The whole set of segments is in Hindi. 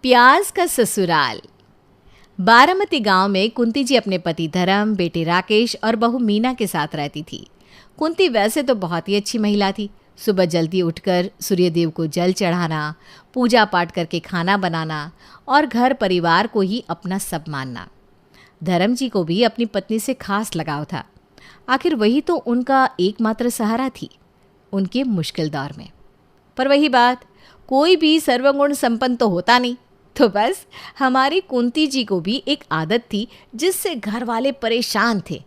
प्याज का ससुराल। बारामती गांव में कुंती जी अपने पति धर्म, बेटे राकेश और बहू मीना के साथ रहती थी। कुंती वैसे तो बहुत ही अच्छी महिला थी। सुबह जल्दी उठकर सूर्यदेव को जल चढ़ाना, पूजा पाठ करके खाना बनाना और घर परिवार को ही अपना सब मानना। धर्म जी को भी अपनी पत्नी से खास लगाव था। आखिर वही तो उनका एकमात्र सहारा थी उनके मुश्किल दौर में। पर वही बात, कोई भी सर्वगुण संपन्न तो होता नहीं। तो बस हमारी कुंती जी को भी एक आदत थी जिससे घर वाले परेशान थे।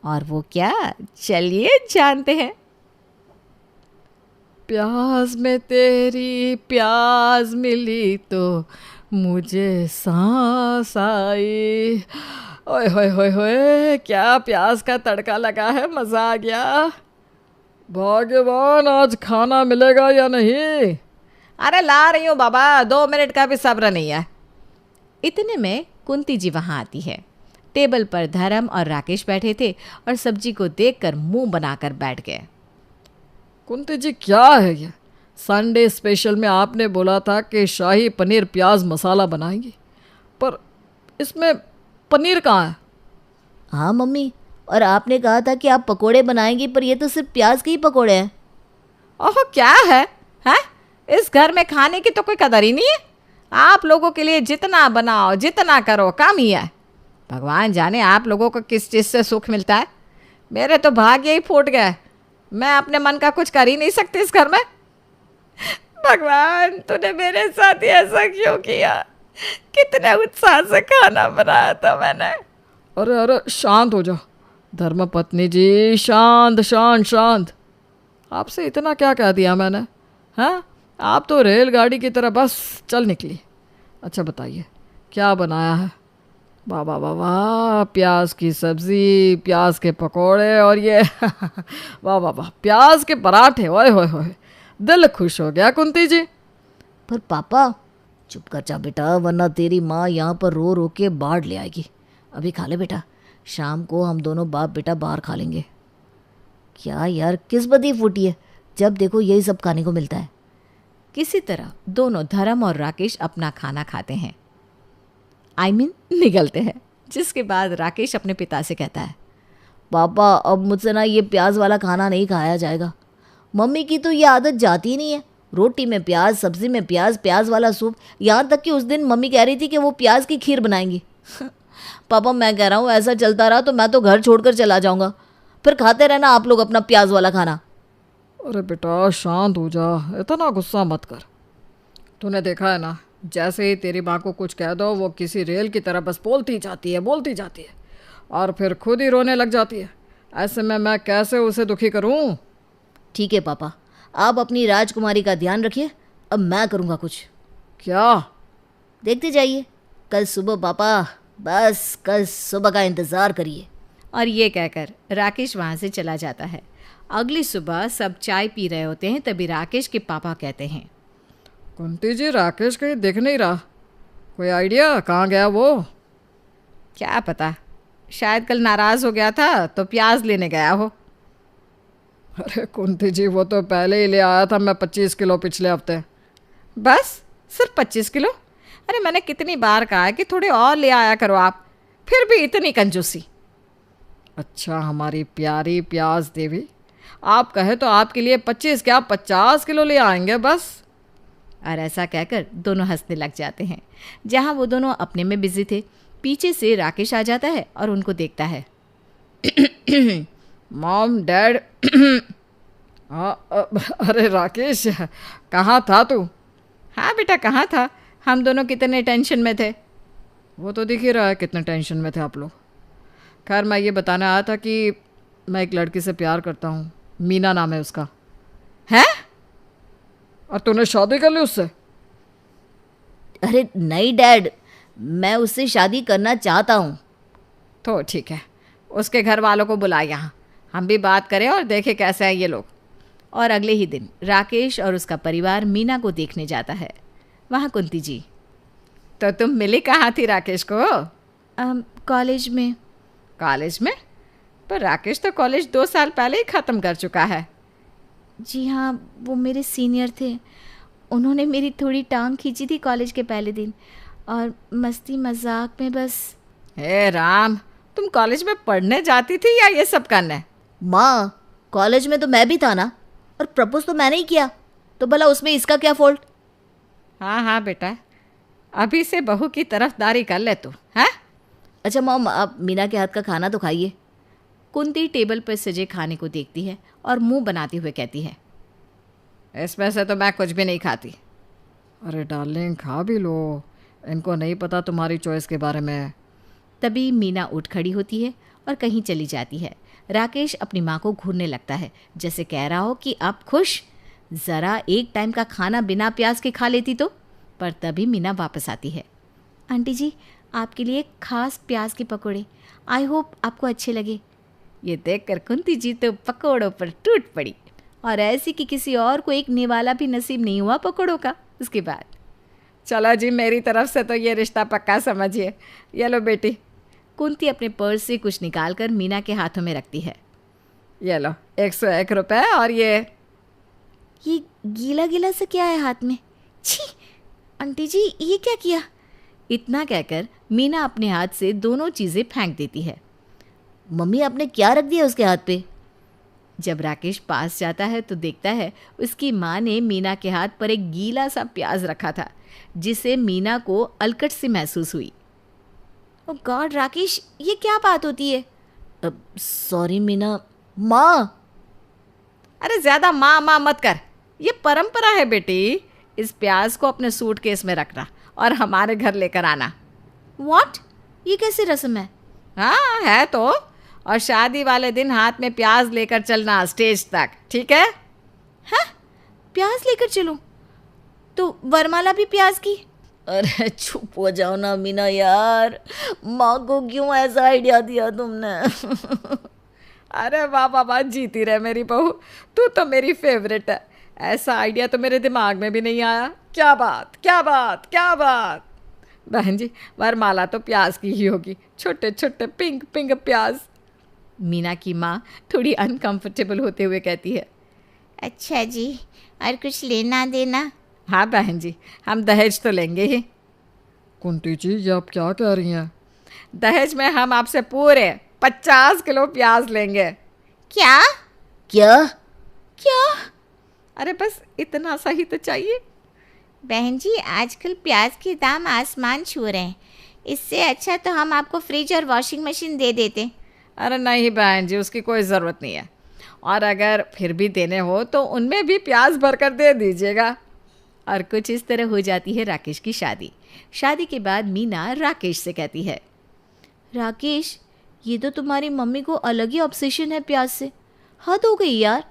और वो क्या, चलिए जानते हैं। प्याज में तेरी प्याज मिली तो मुझे सांस आई। ओए होए होए होए, क्या प्याज का तड़का लगा है, मज़ा आ गया। भगवान, आज खाना मिलेगा या नहीं? अरे ला रही हूँ बाबा, 2 मिनट का भी सब्र नहीं है। इतने में कुंती जी वहाँ आती है। टेबल पर धर्म और राकेश बैठे थे और सब्जी को देखकर मुंह बनाकर बैठ गए। कुंती जी, क्या है ये? संडे स्पेशल में आपने बोला था कि शाही पनीर प्याज मसाला बनाएंगी, पर इसमें पनीर कहाँ है? हाँ मम्मी, और आपने कहा था कि आप पकोड़े बनाएंगी, पर ये तो सिर्फ प्याज के ही पकोड़े हैं। ओहो, क्या है? हैं? इस घर में खाने की तो कोई कदर ही नहीं है। आप लोगों के लिए जितना बनाओ, जितना करो, कम ही है। भगवान जाने आप लोगों को किस चीज़ से सुख मिलता है। मेरे तो भाग्य ही फूट गए। मैं अपने मन का कुछ कर ही नहीं सकती इस घर में। भगवान, तूने मेरे साथ ही ऐसा क्यों किया? कितने उत्साह से खाना बनाया था मैंने। अरे अरे, शांत हो जाओ धर्मपत्नी जी, शांत शांत शांत। आपसे इतना क्या कह दिया मैंने? हाँ, आप तो रेलगाड़ी की तरह बस चल निकली। अच्छा बताइए, क्या बनाया है? वाह वाह वाह वाह, प्याज की सब्ज़ी, प्याज के पकोड़े और ये वाह वाह वाह, प्याज के पराठे। ओए होए होए, दिल खुश हो गया कुंती जी। पर पापा, चुप कर जा बेटा, वरना तेरी माँ यहाँ पर रो रो के बाढ़ ले आएगी। अभी खा ले बेटा, शाम को हम दोनों बाप बेटा बाहर खा लेंगे। क्या यार, किस्मत ही फूटी है, जब देखो यही सब खाने को मिलता है। किसी तरह दोनों धर्म और राकेश अपना खाना खाते हैं, निगलते हैं। जिसके बाद राकेश अपने पिता से कहता है, पापा अब मुझसे ना ये प्याज वाला खाना नहीं खाया जाएगा। मम्मी की तो ये आदत जाती ही नहीं है। रोटी में प्याज, सब्जी में प्याज, प्याज वाला सूप, यहाँ तक कि उस दिन मम्मी कह रही थी कि वो प्याज की खीर बनाएंगी। पापा मैं कह रहा हूँ, ऐसा चलता रहा तो मैं तो घर छोड़कर चला जाऊँगा। फिर खाते रहना आप लोग अपना प्याज वाला खाना। अरे बेटा शांत हो जा, इतना गुस्सा मत कर। तूने देखा है ना, जैसे ही तेरी माँ को कुछ कह दो वो किसी रेल की तरह बस बोलती जाती है और फिर खुद ही रोने लग जाती है। ऐसे में मैं कैसे उसे दुखी करूँ? ठीक है पापा, आप अपनी राजकुमारी का ध्यान रखिए, अब मैं करूँगा कुछ। क्या? देखते जाइए, कल सुबह पापा, बस कल सुबह का इंतज़ार करिए। और ये कहकर राकेश वहाँ से चला जाता है। अगली सुबह सब चाय पी रहे होते हैं, तभी राकेश के पापा कहते हैं, कुंती जी, राकेश कहीं दिख नहीं रहा। कोई आइडिया, कहाँ गया वो? क्या पता, शायद कल नाराज़ हो गया था तो प्याज लेने गया हो। अरे कुंती जी, वो तो पहले ही ले आया था मैं 25 किलो पिछले हफ्ते। बस सिर्फ 25 किलो? अरे मैंने कितनी बार कहा है कि थोड़े और ले आया करो आप, फिर भी इतनी कंजूसी। अच्छा हमारी प्यारी प्याज देवी, आप कहे तो आपके लिए 25 क्या 50 किलो ले आएंगे बस। और ऐसा कहकर दोनों हंसने लग जाते हैं। जहाँ वो दोनों अपने में बिजी थे, पीछे से राकेश आ जाता है और उनको देखता है। Mom, dad. अरे राकेश, कहाँ था तू? हाँ बेटा, कहाँ था? हम दोनों कितने टेंशन में थे। वो तो दिख ही रहा है कितने टेंशन में थे आप लोग। खैर, मैं ये बताने आया था कि मैं एक लड़की से प्यार करता हूँ। मीना नाम है उसका। हैं? और तूने शादी कर ली उससे? अरे नहीं डैड, मैं उससे शादी करना चाहता हूँ। तो ठीक है, उसके घर वालों को बुला यहाँ, हम भी बात करें और देखें कैसे हैं ये लोग। और अगले ही दिन राकेश और उसका परिवार मीना को देखने जाता है। वहाँ कुंती जी, तो तुम मिली कहाँ थी राकेश को? कॉलेज में। कॉलेज में? पर राकेश तो कॉलेज 2 साल पहले ही ख़त्म कर चुका है। जी हाँ, वो मेरे सीनियर थे, उन्होंने मेरी थोड़ी टांग खींची थी कॉलेज के पहले दिन, और मस्ती मजाक में बस। हे राम, तुम कॉलेज में पढ़ने जाती थी या ये सब करने? माँ, कॉलेज में तो मैं भी था ना, और प्रपोज तो मैंने ही किया, तो भला उसमें इसका क्या फॉल्ट? हाँ हाँ बेटा, अभी से बहू की तरफदारी कर ले तू, हैं? अच्छा मॉम, आप मीना के हाथ का खाना तो खाइए। कुंती टेबल पर सजे खाने को देखती है और मुंह बनाते हुए कहती है, इसमें से तो मैं कुछ भी नहीं खाती। अरे डार्लिंग, खा भी लो, इनको नहीं पता तुम्हारी चॉइस के बारे में। तभी मीना उठ खड़ी होती है और कहीं चली जाती है। राकेश अपनी माँ को घूरने लगता है, जैसे कह रहा हो कि अब खुश, ज़रा एक टाइम का खाना बिना प्याज के खा लेती तो। पर तभी मीना वापस आती है। आंटी जी, आपके लिए खास प्याज के पकोड़े, आई होप आपको अच्छे लगे। ये देखकर कुंती जी तो पकोड़ों पर टूट पड़ी, और ऐसी कि किसी और को एक निवाला भी नसीब नहीं हुआ पकोड़ों का। उसके बाद, चलो जी, मेरी तरफ से तो ये रिश्ता पक्का समझिए। ये लो बेटी। कुंती अपने पर्स से कुछ निकालकर मीना के हाथों में रखती है। ये लो 101 रुपये, और ये गीला गीला सा क्या है हाथ में? छी आंटी जी, ये क्या किया? इतना कहकर मीना अपने हाथ से दोनों चीज़ें फेंक देती है। मम्मी, आपने क्या रख दिया उसके हाथ पे? जब राकेश पास जाता है तो देखता है उसकी माँ ने मीना के हाथ पर एक गीला सा प्याज रखा था, जिसे मीना को अलकट सी महसूस हुई। ओह गॉड राकेश, ये क्या बात होती है? सॉरी मीना। माँ, अरे ज़्यादा माँ माँ मत कर, ये परंपरा है बेटी। इस प्याज को अपने सूटकेस में रखना और हमारे घर लेकर आना। व्हाट? ये कैसी रस्म है? हाँ है तो, और शादी वाले दिन हाथ में प्याज लेकर चलना स्टेज तक, ठीक है? हैं? प्याज लेकर चलूं? तो वरमाला भी प्याज की? अरे चुप हो जाओ ना मीना यार, माँ को क्यों ऐसा आइडिया दिया तुमने? अरे वाह वाह वाह, जीती रहे मेरी बहू, तू तो मेरी फेवरेट है। ऐसा आइडिया तो मेरे दिमाग में भी नहीं आया। क्या बात क्या बात क्या बात। बहन जी, वरमाला तो प्याज की ही होगी, छोटे छोटे पिंक पिंक प्याज। मीना की माँ थोड़ी अनकंफर्टेबल होते हुए कहती है। अच्छा जी, और कुछ लेना देना? हाँ बहन जी, हम दहेज तो लेंगे ही। कुंती जी, ये आप क्या कह रही हैं? दहेज में हम आपसे पूरे 50 किलो प्याज लेंगे। क्या? क्या? क्या? अरे बस इतना सा ही तो चाहिए। बहन जी, आजकल प्याज के दाम आसमान छू रहे हैं, इससे अच्छा तो हम आपको फ्रिज और वॉशिंग मशीन दे देते। अरे नहीं बहन जी, उसकी कोई ज़रूरत नहीं है, और अगर फिर भी देने हो तो उनमें भी प्याज भरकर दे दीजिएगा। और कुछ इस तरह हो जाती है राकेश की शादी। शादी के बाद मीना राकेश से कहती है, राकेश, ये तो तुम्हारी मम्मी को अलग ही ऑब्सेशन है प्याज से, हद हो गई यार।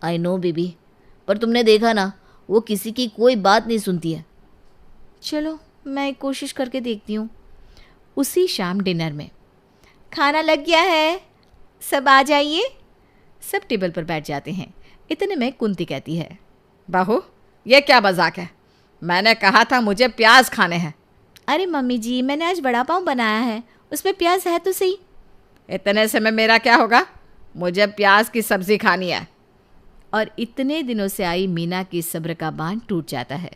आई नो बेबी, पर तुमने देखा ना, वो किसी की कोई बात नहीं सुनती है। चलो मैं एक कोशिश करके देखती हूँ। उसी शाम डिनर में, खाना लग गया है, सब आ जाइए। सब टेबल पर बैठ जाते हैं। इतने में कुंती कहती है, बहू, ये क्या मजाक है? मैंने कहा था मुझे प्याज खाने हैं। अरे मम्मी जी, मैंने आज वड़ा पाव बनाया है, उसमें प्याज है तो सही। इतने से में मेरा क्या होगा? मुझे प्याज की सब्जी खानी है। और इतने दिनों से आई मीना की सब्र का बांध टूट जाता है।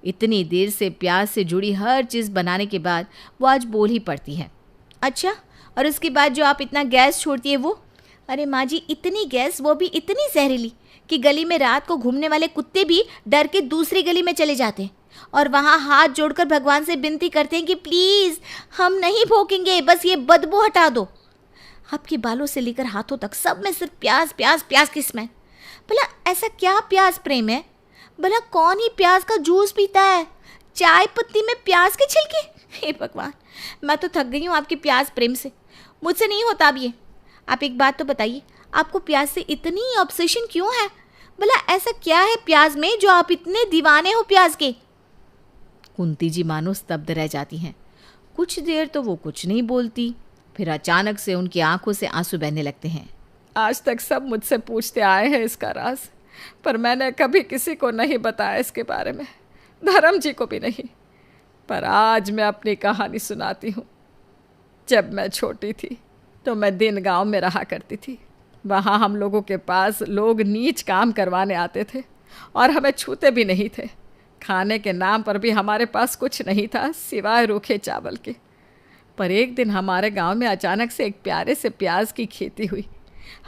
इतनी देर से प्याज से जुड़ी हर चीज़ बनाने के बाद वो आज बोल ही पड़ती है। अच्छा, और उसके बाद जो आप इतना गैस छोड़ती है वो? अरे माँ जी, इतनी गैस, वो भी इतनी जहरीली कि गली में रात को घूमने वाले कुत्ते भी डर के दूसरी गली में चले जाते हैं और वहाँ हाथ जोड़कर भगवान से विनती करते हैं कि प्लीज़ हम नहीं भोंकेंगे, बस ये बदबू हटा दो। आपके बालों से लेकर हाथों तक सब में सिर्फ प्याज प्याज प्याज की स्मेल। भला ऐसा क्या प्याज प्रेम है? भला कौन ही प्याज का जूस पीता है? चाय पत्ती में प्याज के छिलके? हे भगवान, मैं तो थक गई हूँ आपके प्याज प्रेम से, मुझसे नहीं होता अब ये। आप एक बात तो बताइए, आपको प्याज से इतनी ऑब्सेशन क्यों है? भला ऐसा क्या है प्याज में जो आप इतने दीवाने हो प्याज के? कुंती जी मानो स्तब्ध रह जाती हैं। कुछ देर तो वो कुछ नहीं बोलती, फिर अचानक से उनकी आंखों से आंसू बहने लगते हैं। आज तक सब मुझसे पूछते आए हैं इसका राज, पर मैंने कभी किसी को नहीं बताया इसके बारे में, धर्म जी को भी नहीं। पर आज मैं अपनी कहानी सुनाती हूँ। जब मैं छोटी थी तो मैं दिन गांव में रहा करती थी। वहाँ हम लोगों के पास लोग नीच काम करवाने आते थे और हमें छूते भी नहीं थे। खाने के नाम पर भी हमारे पास कुछ नहीं था सिवाय रूखे चावल के। पर एक दिन हमारे गांव में अचानक से एक प्यारे से प्याज की खेती हुई।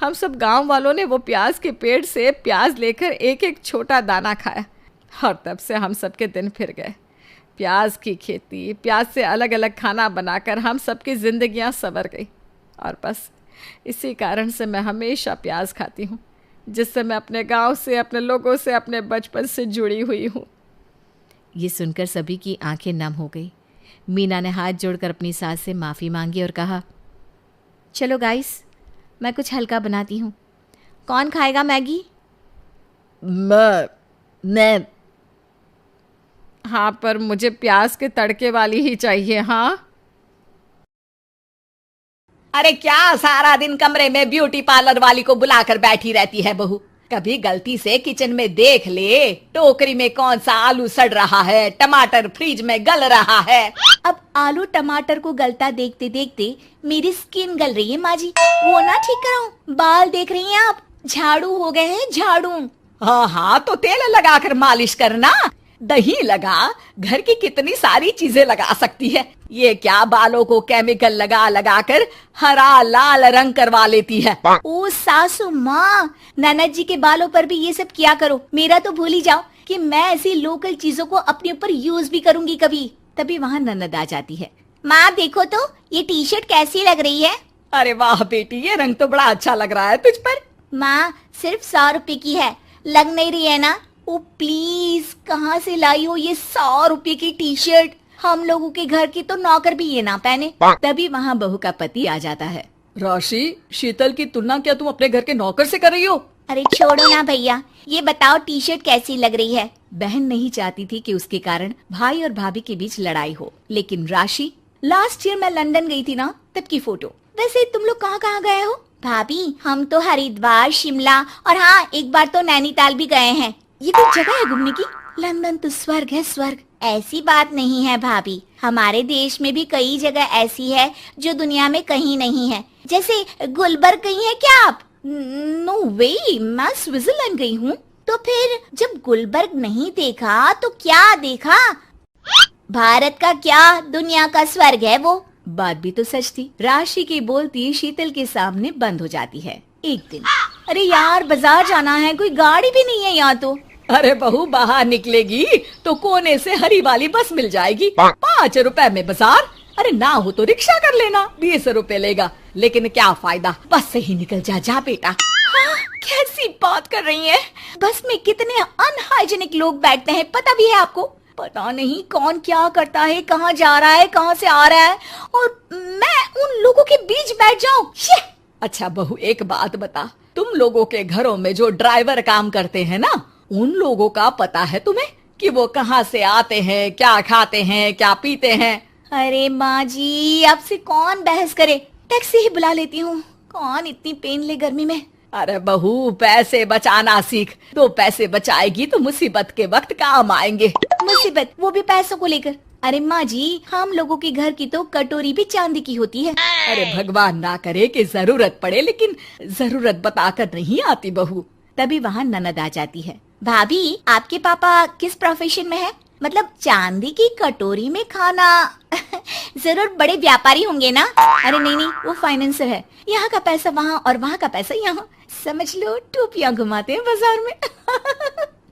हम सब गांव वालों ने वो प्याज के पेड़ से प्याज लेकर एक एक छोटा दाना खाया और तब से हम सबके दिन फिर गए। प्याज की खेती, प्याज से अलग अलग खाना बनाकर हम सबकी जिंदगियां संवर गई। और बस इसी कारण से मैं हमेशा प्याज खाती हूँ, जिससे मैं अपने गांव से, अपने लोगों से, अपने बचपन से जुड़ी हुई हूँ। ये सुनकर सभी की आंखें नम हो गई। मीना ने हाथ जोड़कर अपनी सास से माफ़ी मांगी और कहा, चलो गाइस, मैं कुछ हल्का बनाती हूँ। कौन खाएगा मैगी? मैं हाँ, पर मुझे प्याज के तड़के वाली ही चाहिए। हाँ। अरे क्या सारा दिन कमरे में ब्यूटी पार्लर वाली को बुलाकर बैठी रहती है बहू? कभी गलती से किचन में देख ले टोकरी में कौन सा आलू सड़ रहा है, टमाटर फ्रिज में गल रहा है। अब आलू टमाटर को गलता देखते देखते मेरी स्किन गल रही है माँ जी। वो ना ठीक कराऊं? बाल देख रही हैं आप, झाड़ू हो गए हैं, झाड़ू। हाँ हाँ, तो तेल लगाकर मालिश करना, दही लगा, घर की कितनी सारी चीजें लगा सकती है। ये क्या बालों को केमिकल लगा लगा कर हरा लाल रंग करवा लेती है। ओ सासू माँ, ननद जी के बालों पर भी ये सब किया करो। मेरा तो भूल ही जाओ कि मैं ऐसी लोकल चीजों को अपने ऊपर यूज भी करूंगी कभी। तभी वहाँ ननद आ जाती है। माँ देखो तो ये टी शर्ट कैसी लग रही है। अरे वाह बेटी, ये रंग तो बड़ा अच्छा लग रहा है तुझ पर। माँ सिर्फ 100 रुपए की है, लग नहीं रही है ना? ओ प्लीज, कहाँ से लाई हो ये 100 रुपए की टी शर्ट? हम लोगों के घर की तो नौकर भी ये ना पहने। तभी वहाँ बहू का पति आ जाता है। राशि, शीतल की तुलना क्या तुम अपने घर के नौकर से कर रही हो? अरे छोड़ो ना भैया, ये बताओ टी शर्ट कैसी लग रही है। बहन नहीं चाहती थी कि उसके कारण भाई और भाभी के बीच लड़ाई हो, लेकिन राशि, लास्ट ईयर मैं लंदन गई थी ना, तब की फोटो। वैसे तुम लोग कहाँ कहाँ गए हो? भाभी हम तो हरिद्वार, शिमला और हाँ एक बार तो नैनीताल भी गए हैं। ये कोई जगह है घूमने की? लंदन तो स्वर्ग है, स्वर्ग। ऐसी बात नहीं है भाभी, हमारे देश में भी कई जगह ऐसी है जो दुनिया में कहीं नहीं है। जैसे गुलबर्ग गई है क्या आप? नो वे, मैं स्विट्जरलैंड गई हूँ। तो फिर जब गुलबर्ग नहीं देखा तो क्या देखा? भारत का क्या, दुनिया का स्वर्ग है वो। बात भी तो सच थी। राशि की बोलती शीतल के सामने बंद हो जाती है। एक दिन, अरे यार बाजार जाना है, कोई गाड़ी भी नहीं है यहाँ तो। अरे बहू, बाहर निकलेगी तो कोने से हरी वाली बस मिल जाएगी। 5 रुपए में बाजार। अरे ना हो तो रिक्शा कर लेना, 20 रुपए लेगा। लेकिन क्या फायदा, बस से ही निकल जा बेटा। हाँ, कैसी बात कर रही हैं? बस में कितने अनहाइजीनिक लोग बैठते हैं, पता भी है आपको? पता नहीं कौन क्या करता है, कहाँ जा रहा है, कहाँ से आ रहा है, और मैं उन लोगों के बीच बैठ जाऊं। अच्छा बहू, एक बात बता, तुम लोगों के घरों में जो ड्राइवर काम करते हैं ना, उन लोगों का पता है तुम्हें कि वो कहाँ से आते हैं, क्या खाते हैं, क्या पीते हैं? अरे माँ जी, आपसे कौन बहस करे, टैक्सी ही बुला लेती हूँ। कौन इतनी पेन ले गर्मी में। अरे बहू, पैसे बचाना सीख। 2 पैसे बचाएगी तो मुसीबत के वक्त काम आएंगे। मुसीबत, वो भी पैसों को लेकर? अरे माँ जी, हम लोगों के घर की तो कटोरी भी चांदी की होती है। अरे भगवान ना करे कि जरूरत पड़े, लेकिन जरूरत बताकर नहीं आती बहू। तभी वहाँ ननद आ जाती है। भाभी, आपके पापा किस प्रोफेशन में है? मतलब चांदी की कटोरी में खाना जरूर बड़े व्यापारी होंगे ना? अरे नहीं, वो फाइनेंसर है। यहाँ का पैसा वहाँ और वहाँ का पैसा यहाँ, समझ लो टोपियाँ घुमाते हैं बाजार में।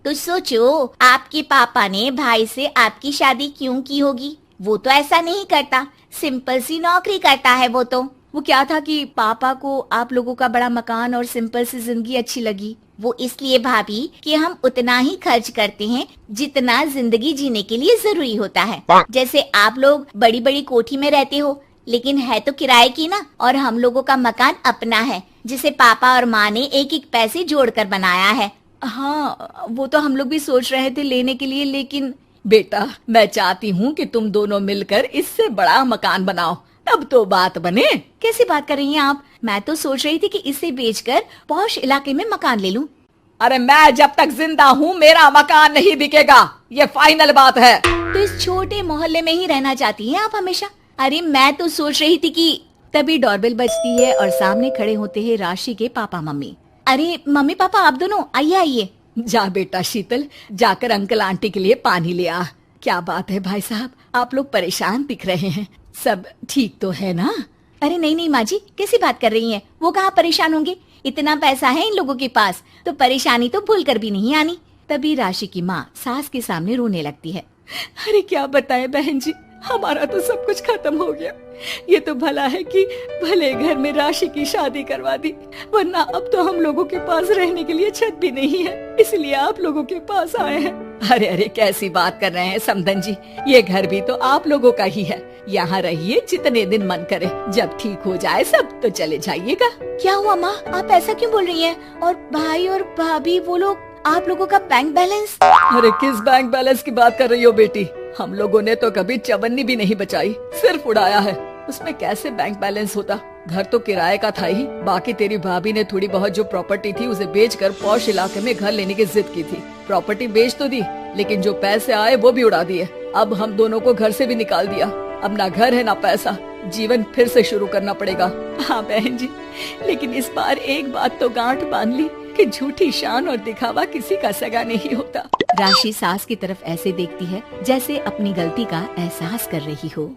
तो सोचो, आपके पापा ने भाई से आपकी शादी क्यों की होगी? वो तो ऐसा नहीं करता, सिंपल सी नौकरी करता है वो तो। वो क्या था कि पापा को आप लोगों का बड़ा मकान और सिंपल सी जिंदगी अच्छी लगी। वो इसलिए भाभी कि हम उतना ही खर्च करते हैं जितना जिंदगी जीने के लिए जरूरी होता है। जैसे आप लोग बड़ी बड़ी कोठी में रहते हो, लेकिन है तो किराए की ना, और हम लोगों का मकान अपना है, जिसे पापा और माँ ने एक एक पैसे जोड़कर बनाया है। हाँ, वो तो हम लोग भी सोच रहे थे लेने के लिए, लेकिन बेटा, मैं चाहती हूँ कि तुम दोनों मिलकर इससे बड़ा मकान बनाओ, तब तो बात बने। कैसी बात कर रही हैं आप? मैं तो सोच रही थी कि इसे बेचकर पॉश इलाके में मकान ले लूं। अरे मैं जब तक जिंदा हूँ मेरा मकान नहीं बिकेगा, ये फाइनल बात है। तो इस छोटे मोहल्ले में ही रहना चाहती हैं आप हमेशा? अरे मैं तो सोच रही थी कि तभी डोरबेल बजती है और सामने खड़े होते हैं राशि के पापा मम्मी। अरे मम्मी पापा, आप दोनों आइए आइए। जा बेटा शीतल, जाकर अंकल आंटी के लिए पानी ले आ। क्या बात है भाई साहब, आप लोग परेशान दिख रहे हैं, सब ठीक तो है ना? अरे नहीं नहीं माँ जी, कैसी बात कर रही हैं? वो कहाँ परेशान होंगे, इतना पैसा है इन लोगों के पास, तो परेशानी तो भूल कर भी नहीं आनी। तभी राशि की माँ सास के सामने रोने लगती है। अरे क्या बताए बहन जी, हमारा तो सब कुछ खत्म हो गया। ये तो भला है कि भले घर में राशि की शादी करवा दी, वरना अब तो हम लोगों के पास रहने के लिए छत भी नहीं है, इसलिए आप लोगों के पास आए हैं। अरे अरे कैसी बात कर रहे हैं समधन जी, ये घर भी तो आप लोगों का ही है, यहाँ रहिए जितने दिन मन करे, जब ठीक हो जाए सब तो चले जाइएगा। क्या हुआ माँ, आप ऐसा क्यों बोल रही हैं? और भाई और भाभी वो लोग, आप लोगों का बैंक बैलेंस? अरे किस बैंक बैलेंस की बात कर रही हो बेटी, हम लोगों ने तो कभी चवन्नी भी नहीं बचाई, सिर्फ उड़ाया है। उसमें कैसे बैंक बैलेंस होता, घर तो किराए का था ही। बाकी तेरी भाभी ने थोड़ी बहुत जो प्रॉपर्टी थी उसे बेचकर पॉश इलाके में घर लेने की जिद की थी। प्रॉपर्टी बेच तो दी, लेकिन जो पैसे आए वो भी उड़ा दिए। अब हम दोनों को घर से भी निकाल दिया, अब ना घर है ना पैसा, जीवन फिर से शुरू करना पड़ेगा। हाँ बहन जी, लेकिन इस बार एक बात तो गांठ बांध ली कि झूठी शान और दिखावा किसी का सगा नहीं होता। राशि सास की तरफ ऐसे देखती है जैसे अपनी गलती का एहसास कर रही हो।